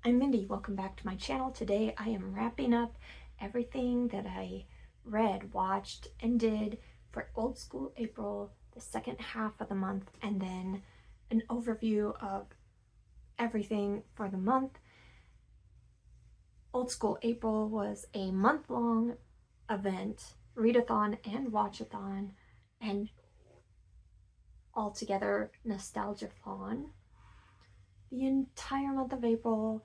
I'm Mindy. Welcome back to my channel. Today I am wrapping up everything that I read, watched, and did for Old School April, the second half of the month, and then an overview of everything for the month. Old School April was a month-long event, readathon and watchathon, and altogether nostalgia-thon. The entire month of April,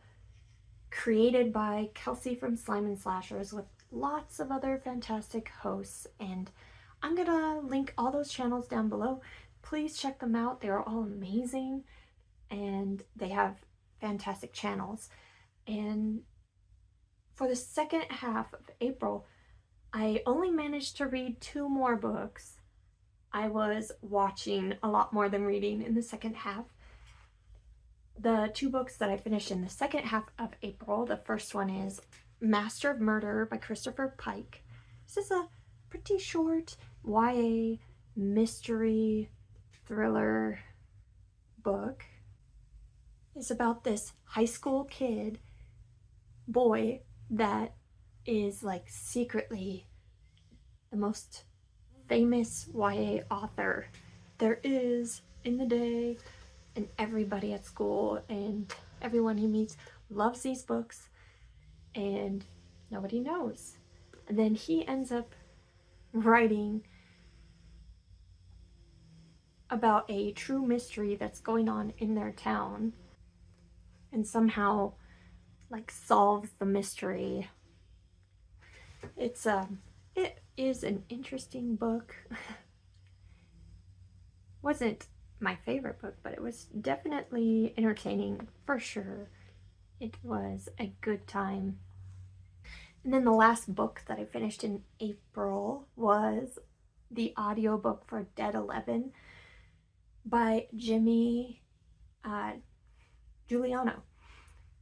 created by Kelsey from Slime and Slashers with lots of other fantastic hosts, and I'm gonna link all those channels down below. Please check them out. They are all amazing and they have fantastic channels. And for the second half of April, I only managed to read 2 more books. I was watching a lot more than reading in the second half. The 2 books that I finished in the second half of April, the first one is Master of Murder by Christopher Pike. This is a pretty short YA mystery thriller book. It's about this high school boy that is like secretly the most famous YA author there is in the day, and everybody at school and everyone he meets loves these books and nobody knows. And then he ends up writing about a true mystery that's going on in their town and somehow like solves the mystery. It is an interesting book. Wasn't my favorite book, but it was definitely entertaining for sure. It was a good time. And then the last book that I finished in April was the audiobook for Dead 11 by Jimmy Giuliano,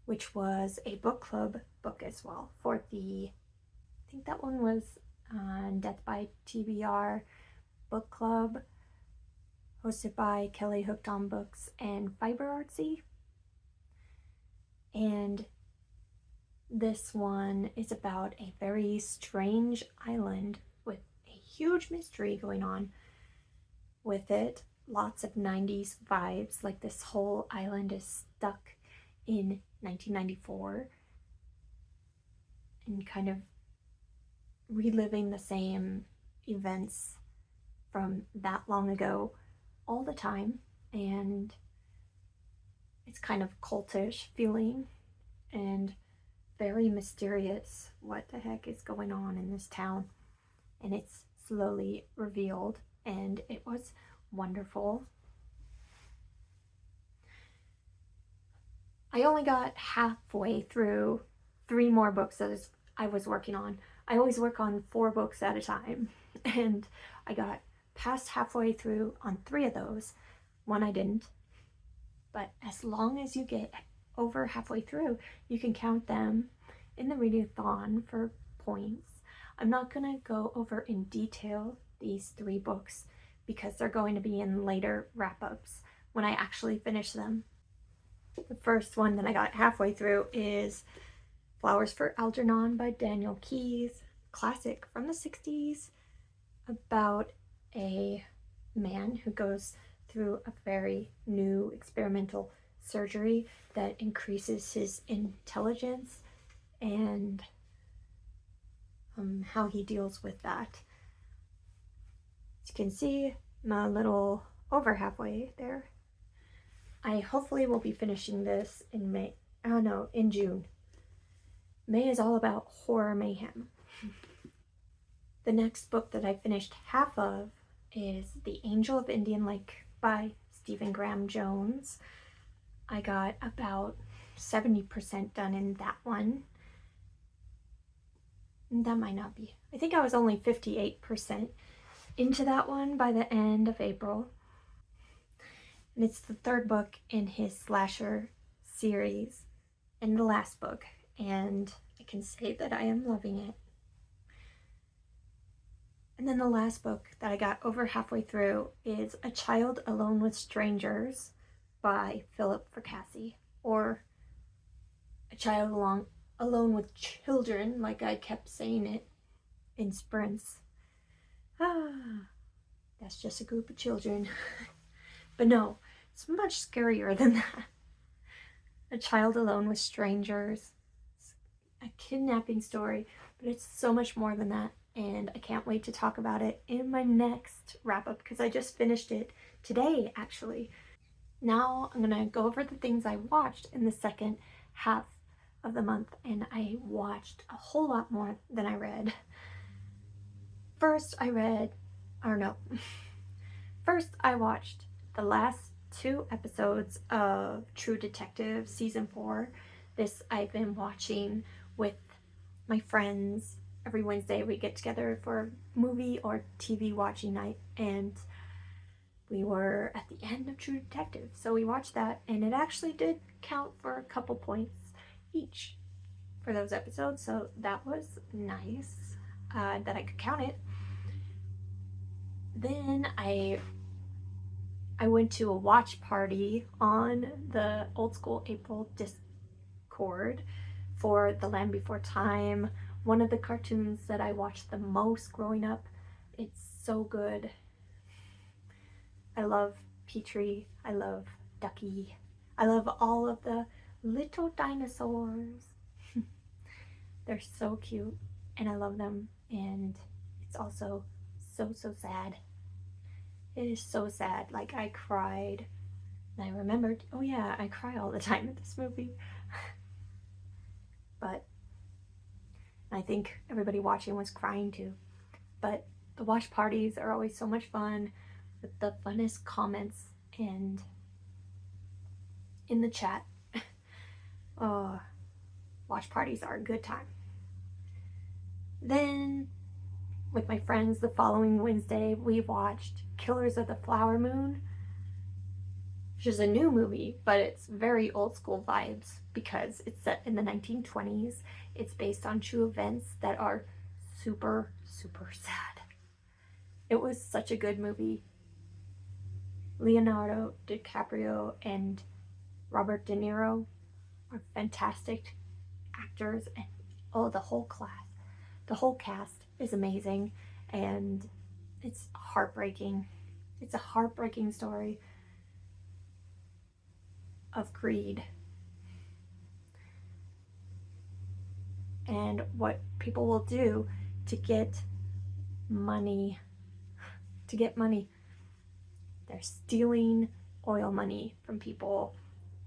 which was a book club book as well for I think that one was Death by TBR book club, hosted by Kelly Hooked on Books and Fiber Artsy. And this one is about a very strange island with a huge mystery going on with it. Lots of 90s vibes, like this whole island is stuck in 1994 and kind of reliving the same events from that long ago all the time, and it's kind of cultish feeling and very mysterious. What the heck is going on in this town? And it's slowly revealed, and it was wonderful. I only got halfway through 3 more books that I was working on. I always work on 4 books at a time, and I got past halfway through on 3 of those. 1 I didn't. But as long as you get over halfway through, you can count them in the readathon for points. I'm not going to go over in detail these 3 books because they're going to be in later wrap-ups when I actually finish them. The first one that I got halfway through is Flowers for Algernon by Daniel Keyes, classic from the 60s, about a man who goes through a very new experimental surgery that increases his intelligence and how he deals with that. As you can see, I'm a little over halfway there. I hopefully will be finishing this in May. Oh no, in June. May is all about horror mayhem. The next book that I finished half of is The Angel of Indian Lake by Stephen Graham Jones. I got about 70% done in that one. That might not be. I think I was only 58% into that one by the end of April. And it's the 3rd book in his slasher series and the last book, and I can say that I am loving it. And then the last book that I got over halfway through is A Child Alone with Strangers by Philip Fracassi, or A child alone with children, like I kept saying it in sprints. That's just a group of children. But no, it's much scarier than that. A child alone with strangers. It's a kidnapping story, but it's so much more than that. And I can't wait to talk about it in my next wrap-up because I just finished it today, actually. Now I'm gonna go over the things I watched in the second half of the month, and I watched a whole lot more than I read. First I watched the last 2 episodes of True Detective season 4. This I've been watching with my friends. Every Wednesday we get together for movie or TV watching night, and we were at the end of True Detective, so we watched that, and it actually did count for a couple points each for those episodes, so that was nice that I could count it. Then I went to a watch party on the Old School April Discord for The Land Before Time, one of the cartoons that I watched the most growing up. It's so good. I love Petrie, I love Ducky, I love all of the little dinosaurs. They're so cute and I love them, and it's also so sad. It is so sad. Like, I cried and I remembered, oh yeah, I cry all the time at this movie. But I think everybody watching was crying too. But the watch parties are always so much fun, with the funnest comments and in the chat. Watch parties are a good time. Then with my friends the following Wednesday we watched Killers of the Flower Moon, which is a new movie, but it's very old school vibes because it's set in the 1920s. It's based on true events that are super sad. It was such a good movie. Leonardo DiCaprio and Robert De Niro are fantastic actors, and the whole cast is amazing, and it's heartbreaking. It's a heartbreaking story of greed and what people will do to get money. They're stealing oil money from people,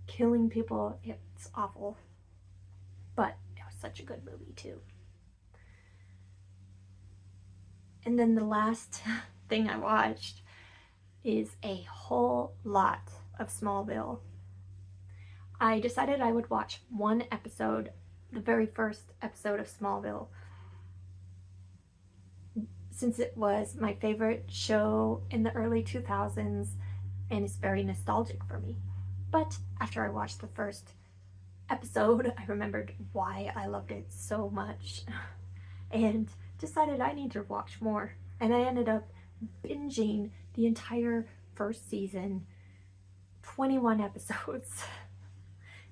killing people. It's awful, but it was such a good movie too. And then the last thing I watched is a whole lot of Smallville. I decided I would watch one episode, the very first episode of Smallville, since it was my favorite show in the early 2000s and it's very nostalgic for me. But after I watched the first episode, I remembered why I loved it so much and decided I need to watch more. And I ended up binging the entire first season, 21 episodes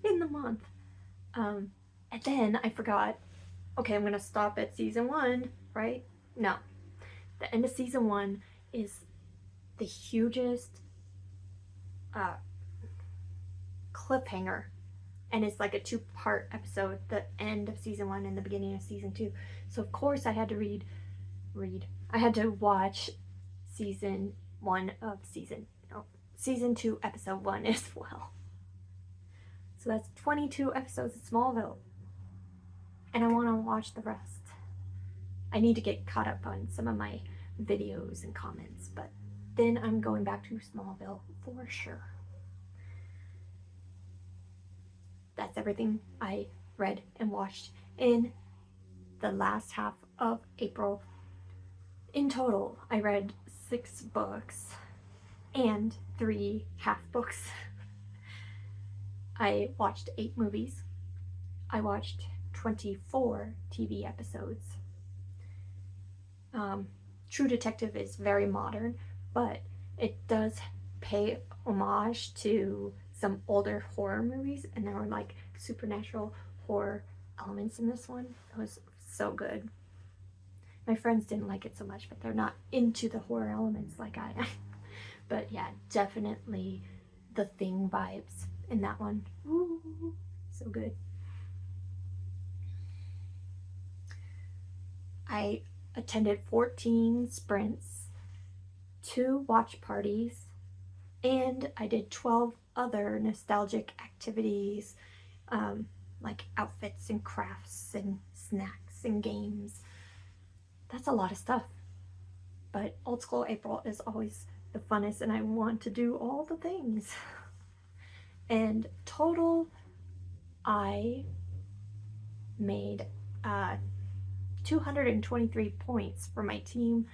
in the month. And then I forgot, okay, I'm gonna stop at season 1, right? No. The end of season 1 is the hugest cliffhanger, and it's like a 2-part episode, the end of season 1 and the beginning of season 2. So of course I had to I had to watch season 2 episode 1 as well. So that's 22 episodes of Smallville, and I want to watch the rest. I need to get caught up on some of my videos and comments, but then I'm going back to Smallville for sure. That's everything I read and watched in the last half of April. In total, I read 6 books and 3 half books. I watched 8 movies. I watched 24 TV episodes. True Detective is very modern, but it does pay homage to some older horror movies, and they were like supernatural horror elements in this one. It was so good. My friends didn't like it so much, but they're not into the horror elements like I am. But yeah, definitely The Thing vibes in that one. Ooh, so good. I attended 14 sprints, 2 watch parties, and I did 12 other nostalgic activities, like outfits and crafts and snacks and games. That's a lot of stuff. But Old School April is always the funnest, and I want to do all the things. And total, I made 223 points for my team,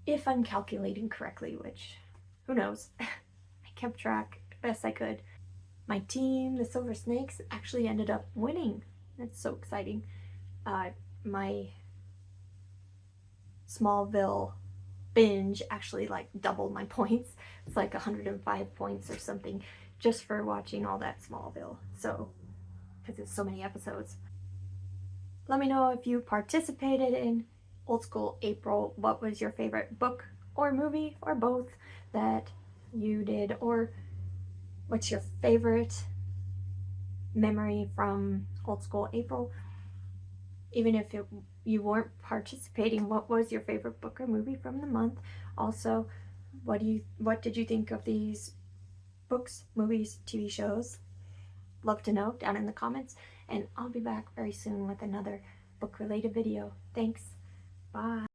if I'm calculating correctly, which, who knows. I kept track best I could. My team, the Silver Snakes, actually ended up winning. That's so exciting. My Smallville binge actually like doubled my points. It's like 105 points or something just for watching all that Smallville. So, because it's so many episodes. Let me know if you participated in Old School April. What was your favorite book or movie or both that you did? Or what's your favorite memory from Old School April? Even if you weren't participating, what was your favorite book or movie from the month? Also, what did you think of these books, movies, TV shows? Love to know down in the comments, and I'll be back very soon with another book related video. Thanks. Bye.